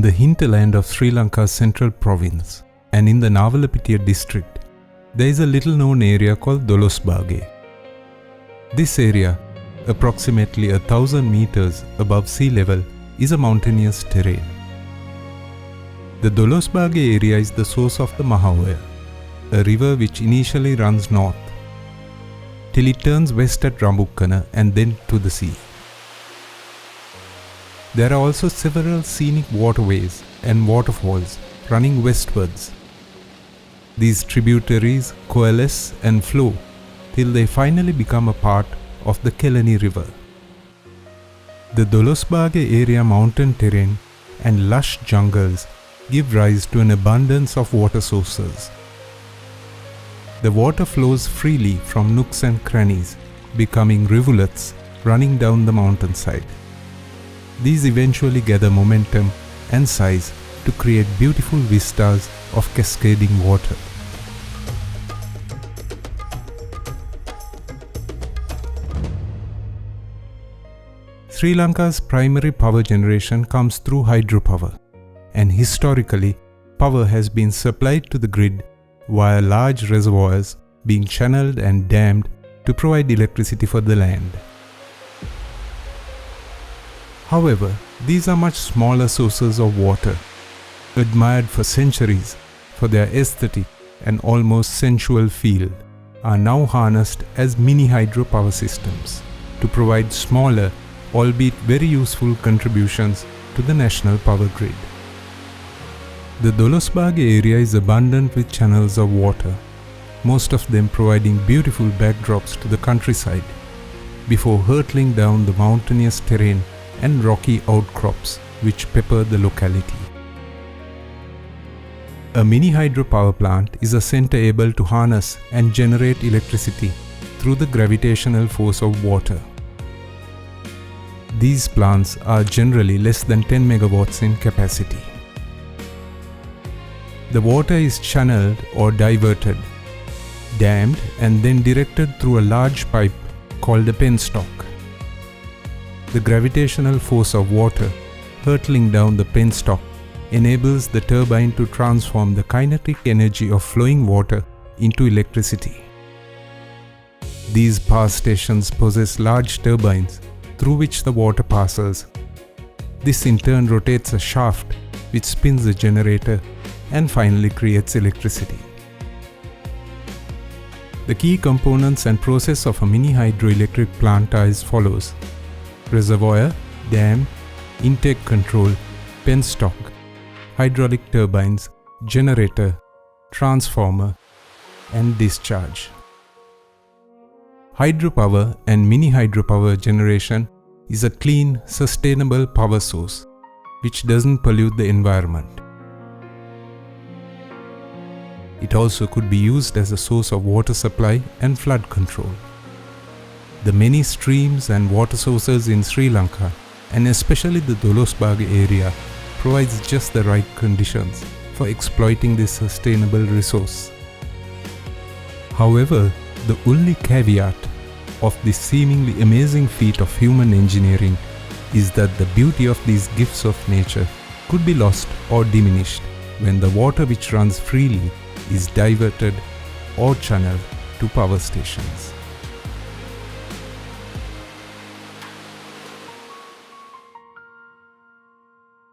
the hinterland of Sri Lanka's central province and in the Nawalapitiya district, there is a little-known area called Dolosbage. This area, approximately 1,000 meters above sea level, is a mountainous terrain. The Dolosbage area is the source of the Mahaweli, a river which initially runs north, till it turns west at Rambukkana and then to the sea. There are also several scenic waterways and waterfalls running westwards. These tributaries coalesce and flow till they finally become a part of the Kelani River. The Dolosbage area mountain terrain and lush jungles give rise to an abundance of water sources. The water flows freely from nooks and crannies, becoming rivulets running down the mountainside. These eventually gather momentum and size to create beautiful vistas of cascading water. Sri Lanka's primary power generation comes through hydropower, and historically, power has been supplied to the grid via large reservoirs being channeled and dammed to provide electricity for the land. However, these are much smaller sources of water, admired for centuries for their aesthetic and almost sensual feel, are now harnessed as mini hydropower systems to provide smaller, albeit very useful contributions to the national power grid. The Dolosbage area is abundant with channels of water, most of them providing beautiful backdrops to the countryside, before hurtling down the mountainous terrain and rocky outcrops which pepper the locality. A mini hydropower plant is a center able to harness and generate electricity through the gravitational force of water. These plants are generally less than 10 megawatts in capacity. The water is channeled or diverted, dammed and then directed through a large pipe called a penstock. The gravitational force of water hurtling down the penstock enables the turbine to transform the kinetic energy of flowing water into electricity. These power stations possess large turbines through which the water passes. This in turn rotates a shaft which spins a generator and finally creates electricity. The key components and process of a mini hydroelectric plant are as follows: reservoir, dam, intake control, penstock, hydraulic turbines, generator, transformer, and discharge. Hydropower and mini hydropower generation is a clean, sustainable power source which doesn't pollute the environment. It also could be used as a source of water supply and flood control. The many streams and water sources in Sri Lanka, and especially the Dolosbage area, provides just the right conditions for exploiting this sustainable resource. However, the only caveat of this seemingly amazing feat of human engineering is that the beauty of these gifts of nature could be lost or diminished when the water which runs freely is diverted or channeled to power stations.